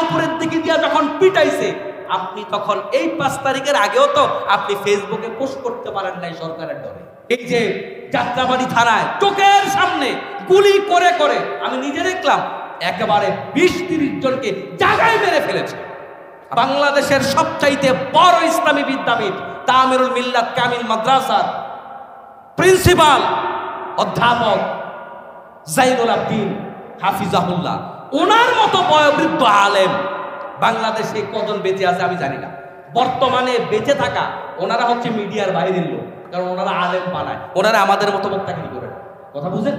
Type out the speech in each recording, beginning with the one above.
উপরের দিকে দিয়া যখন পিটাইছে, আপনি তখন এই 5 তারিখের আগেও তো আপনি ফেসবুকে পোস্ট করতে পারেন নাই সরকারের ডরে। এই যে যাত্রাবাড়ি থানায় চোখের সামনে গুলি করে করে আমি নিজে দেখলাম, একেবারে 20-30 জনকে জায়গায় মেরে ফেলেছে। বাংলাদেশের সবচাইতে বড় ইসলামী বিদ্যাপীঠ তামিরুল মিল্লাত কামিল মাদ্রাসার প্রিন্সিপাল অধ্যাপক জাইনুল আবদিন হাফিজাহুল্লাহ, ওনার মতো বয়োবৃদ্ধ আলেম বাংলাদেশে কজন বেঁচে আছে আমি জানি না। বর্তমানে বেঁচে থাকা ওনারা হচ্ছে মিডিয়ার বাইরের লোক, কারণ ওনারা আলেম বানায়, ওনারা আমাদের মতো বক্তাগিরি করে। কথা বুঝেন?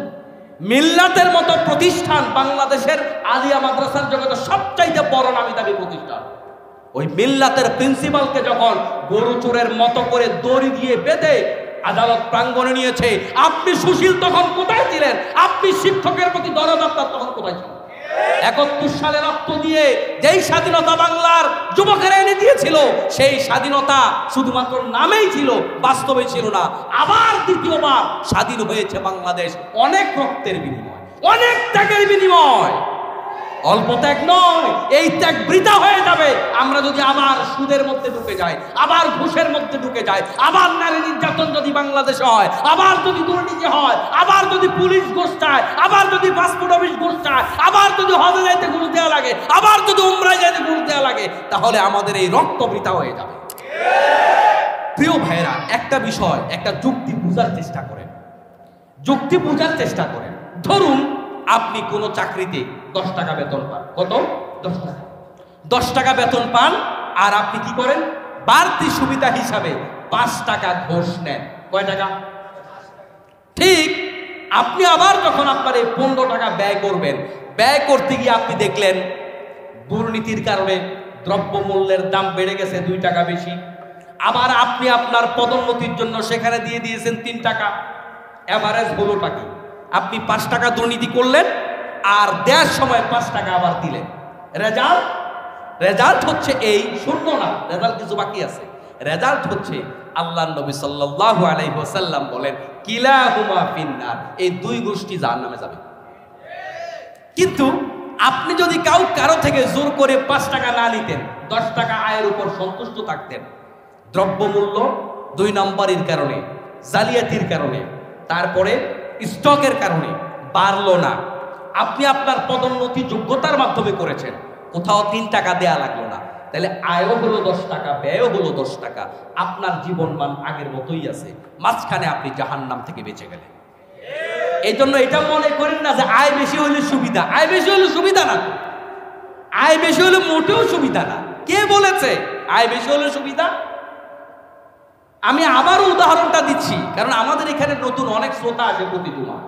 মিল্লাতের মতো প্রতিষ্ঠান বাংলাদেশের আলিয়া মাদ্রাসার জগতে সবচাইতে বড় নামি দামি প্রতিষ্ঠান। ওই মিল্লাতের প্রিন্সিপালকে যখন গরু চোরের মতো করে দড়ি দিয়ে বেঁধে আদালত প্রাঙ্গণে নিয়েছে, আপনি সুশীল তখন কোথায় ছিলেন? আপনি শিক্ষকের প্রতি দরদ আপনার তখন কোথায় ছিলেন? 71 সালে রক্ত দিয়ে যেই স্বাধীনতা বাংলার যুবকেরা এনে দিয়েছিল, সেই স্বাধীনতা শুধুমাত্র নামেই ছিল, বাস্তবে ছিল না। আবার দ্বিতীয়বার স্বাধীন হয়েছে বাংলাদেশ অনেক রক্তের বিনিময়, অনেক ত্যাগের বিনিময়। অল্প ত্যাগ নয়, এই ত্যাগ বৃথা হয়ে যাবে আমরা যদি আবার সুদের মধ্যে ঢুকে যাই, আবার ঘুষের মধ্যে ঢুকে যাই, আবার নারী নির্যাতন যদি বাংলাদেশে হয়, আবার যদি দুর্নীতি হয়, আবার যদি পুলিশ ঘুষ চায়, আবার যদি পাসপোর্ট অফিস ঘুষ চায়, আবার যদি হজে যাইতে ঘুষ দেওয়া লাগে, আবার যদি উমরায় যাইতে ঘুষ দেওয়া লাগে, তাহলে আমাদের এই রক্ত বৃথা হয়ে যাবে। প্রিয় ভাইরা, একটা বিষয়, একটা যুক্তি বোঝার চেষ্টা করেন, যুক্তি বোঝার চেষ্টা করেন। ধরুন আপনি কোনো চাকরিতে 10 টাকা বেতন পান। কত? 10 টাকা। 10 টাকা বেতন পান, আর আপনি কি করেন? বাড়তি সুবিধা হিসাবে 5 টাকা ঘুষ নেন। কয় টাকা? ঠিক আপনি আবার যখন আপনার এই 15 টাকা ব্যয় করবেন, ব্যয় করতে গিয়ে আপনি দেখলেন দুর্নীতির কারণে দ্রব্যমূল্যের দাম বেড়ে গেছে 2 টাকা বেশি। আবার আপনি আপনার পদোন্নতির জন্য সেখানে দিয়ে দিয়েছেন 3 টাকা। এভারেজ হলো টাকা, আপনি 5 টাকা দুর্নীতি করলেন আর দেওয়ার সময় 5 টাকা আবার দিলেন। রেজাল্ট হচ্ছে এই, শূন্য না, রেজাল্ট কিছু বাকি আছে। রেজাল্ট হচ্ছে আল্লাহর নবী সাল্লাল্লাহু আলাইহি ওয়াসাল্লাম বলেন, কিলাহুমা ফিন্নার, এই 2 গোষ্ঠী জাহান্নামে যাবে। কিন্তু আপনি যদি কারো থেকে জোর করে 5 টাকা না নিতেন, 10 টাকা আয়ের উপর সন্তুষ্ট থাকতেন, দ্রব্যমূল্য 2 নম্বরের কারণে, জালিয়াতির কারণে, তারপরে স্টকের কারণে বাড়লো না, আপনি আপনার পদোন্নতি যোগ্যতার মাধ্যমে করেছেন, কোথাও 3 টাকা দেয়া লাগলো না, তাহলে আয়ও হলো 10 টাকা, ব্যয়ও হলো 10 টাকা, আপনার জীবনমান আগের মতোই আছে, মাঝখানে আপনি জাহান্নাম থেকে বেঁচে গেলেন। এই জন্য এটা মনে করেন না যে আয় বেশি হলে সুবিধা। আয় বেশি হলে সুবিধা না, আয় বেশি হলে মোটেও সুবিধা না। কে বলেছে আয় বেশি হলে সুবিধা? আমি আবারও উদাহরণটা দিচ্ছি, কারণ আমাদের এখানে নতুন অনেক শ্রোতা আসে প্রতি জুমা,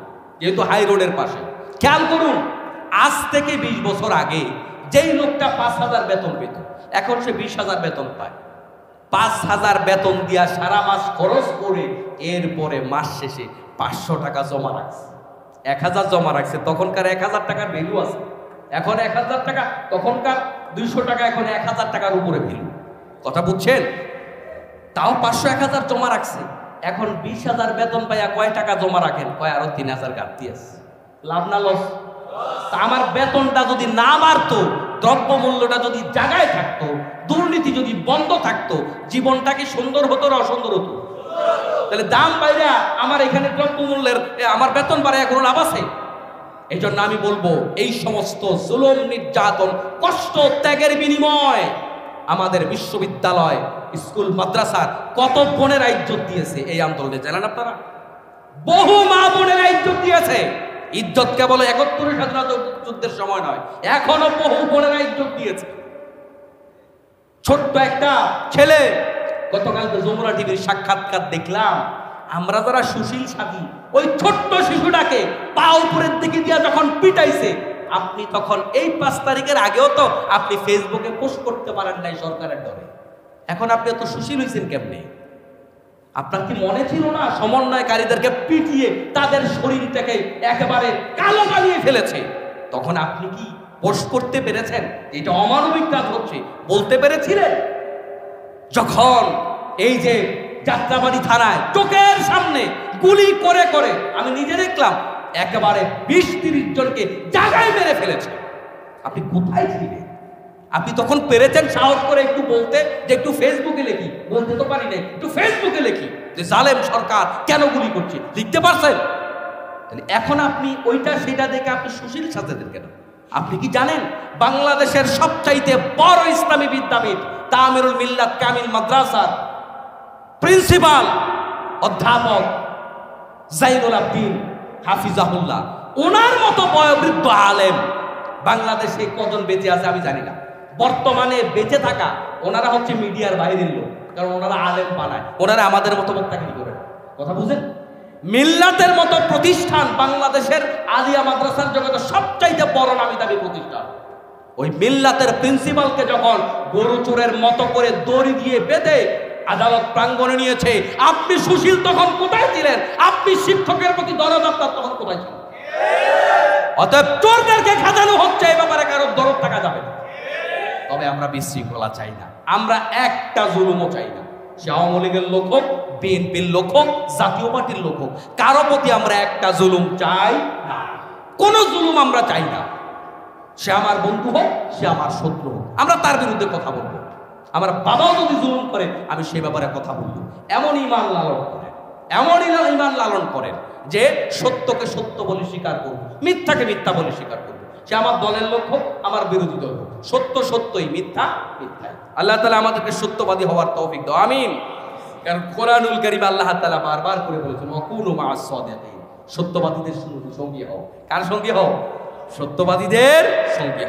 যেহেতু হাই রোডের পাশে। খেয়াল করুন, আজ থেকে 20 বছর আগে যেই লোকটা 5,000 বেতন পেত, এখন সে 20,000 বেতন পায়। 5,000 বেতন দিয়া সারা মাস খরচ করে এরপরে মাস শেষে 500 টাকা জমা রাখছে, 1,000 জমা রাখছে। তখনকার 1,000 টাকার ভ্যালু আছে, এখন 1,000 টাকা, তখনকার 200 টাকা, এখন 1,000 টাকার উপরে ভ্যালু। কথা বুঝছেন? তাও 500-1,000 জমা রাখছে। এখন 20,000 বেতন পাইয়া কয় টাকা জমা রাখেন? কয় আরো 3,000 ঘাটতি আছে। লাভ না লস? আমার বেতনটা যদি না বাড়তো, দ্রব্যমূল্যটা যদি জায়গায় থাকতো, দুর্নীতি যদি বন্ধ থাকতো, জীবনটা কি সুন্দর হতো না অসুন্দর হতো? তাহলে দাম বাইরা আমার এখানে দ্রব্যমূল্যের আমার বেতন বাড়ায় কোনো লাভ আছে? এই জন্য আমি বলবো, এই সমস্ত জুলুম, নির্যাতন, কষ্ট, ত্যাগের বিনিময় আমাদের বিশ্ববিদ্যালয়, স্কুল, মাদ্রাসার কত বোনেরা ইজ্জত দিয়েছে এই আন্দোলনে, জানেন আপনারা? বহু মা বোনেরা ইজ্জত দিয়েছে। ইজ্জত কেবল 71 স্বাধীনতা যুদ্ধের সময় নয়, এখনো বহু বোনেরা ইজ্জত দিয়েছে। ছোট্ট একটা ছেলে, গতকালকে যমুনা টিভির সাক্ষাৎকার দেখলাম, আমরা যারা সুশীল সাথী, ওই ছোট্ট শিশুটাকে পা উপরের দিকে দিয়া যখন পিটাইছে, আপনি তখন এই 5 তারিখের আগেও তো আপনি ফেসবুকে পোস্ট করতে পারেন নাই সরকারের ডরে। এখন আপনি এত সুশীল হয়েছেন কেমনে? আপনার কি মনে ছিল না সমন্বয়কারীদেরকে পিটিয়ে তাদের শরীরটাকে একেবারে কালো বানিয়ে ফেলেছে? তখন আপনি কি পোস্ট করতে পেরেছেন? এটা অমানবিক কাজ হচ্ছে বলতে পেরেছিলেন? যখন এই যে যাত্রাবাড়ি থানায় চোখের সামনে গুলি করে করে আমি নিজে দেখলাম, একেবারে 20-30 জনকে জায়গায় মেরে ফেলেছে, আপনি কোথায় ছিলেন? আপনি তখন পেরেছেন সাহস করে একটু বলতে যে একটু ফেসবুকে লিখি, বলতে তো পারি নাই, একটু ফেসবুকে লিখি যে জালেম সরকার কেন গুলি করছে, লিখতে পারছেন? তাহলে এখন আপনি ওইটা সেটা দেখে আপনি সুশীল সাজতেন কেন? আপনি কি জানেন বাংলাদেশের সবচাইতে বড় ইসলামী বিদ্যাপীঠ তামিরুল মিল্লাত কামিল মাদ্রাসার প্রিন্সিপাল অধ্যাপক জাইনুল আবদিন হাফিজাহুল্লাহ, ওনার মতো বয়োবৃদ্ধ আলেম বাংলাদেশে কজন বেঁচে আছে আমি জানি না। বর্তমানে বেঁচে থাকা ওনারা হচ্ছে মিডিয়ার বাইরের লোক, কারণ ওনারা আলেম বানায়, ওনারা আমাদের মতো বক্তাগিরি করে। কথা বুঝেন? মিল্লাতের মতো প্রতিষ্ঠান বাংলাদেশের আলিয়া মাদ্রাসার জগতে সবচাইতে বড় নামি দামি প্রতিষ্ঠান। ওই মিল্লাতের প্রিন্সিপালকে যখন গরু চোরের মতো করে দড়ি দিয়ে বেঁধে আদালত প্রাঙ্গণে নিয়েছে, আপনি সুশীল তখন কোথায় ছিলেন? আপনি শিক্ষকের প্রতি দরদ আপনার তখন কোথায় ছিলেন? অতএব চোরদেরকে খাজানো হচ্ছে, এই ব্যাপারে কারো দরদ থাকা যাবে না। তবে আমরা বিশৃঙ্খলা চাই না, আমরা একটা জুলুমও চাই না। সে আওয়ামী লীগের লোক হোক, বিএনপির লোক হোক, জাতীয় পার্টির লোক হোক, কারো প্রতি আমরা একটা জুলুম চাই না, কোনো জুলুম আমরা চাই না। সে আমার বন্ধু হোক, সে আমার শত্রু হোক, আমরা তার বিরুদ্ধে কথা বলবো। আমার বাবাও যদি জুলুম করে আমি সেই ব্যাপারে কথা বলবো। এমন ঈমান লালন করেন, এমন ঈমান লালন করেন যে সত্যকে সত্য বলে স্বীকার করব, মিথ্যাকে মিথ্যা বলে স্বীকার করব। সে আমার দলের লোক হোক, আমার বিরোধী দল হোক, সত্য সত্যই, মিথ্যা মিথ্যাই। আল্লাহ তাআলা আমাদেরকে সত্যবাদী হওয়ার তৌফিক দাও, আমিন। কারণ কোরআনুল কারীম আল্লাহ তাআলা বারবার করে বলেছেন ওয়াকুনু মা'আস সাদিকিন, সত্যবাদীদের সঙ্গী হও। কার সঙ্গী হও? সত্যবাদীদের সঙ্গী।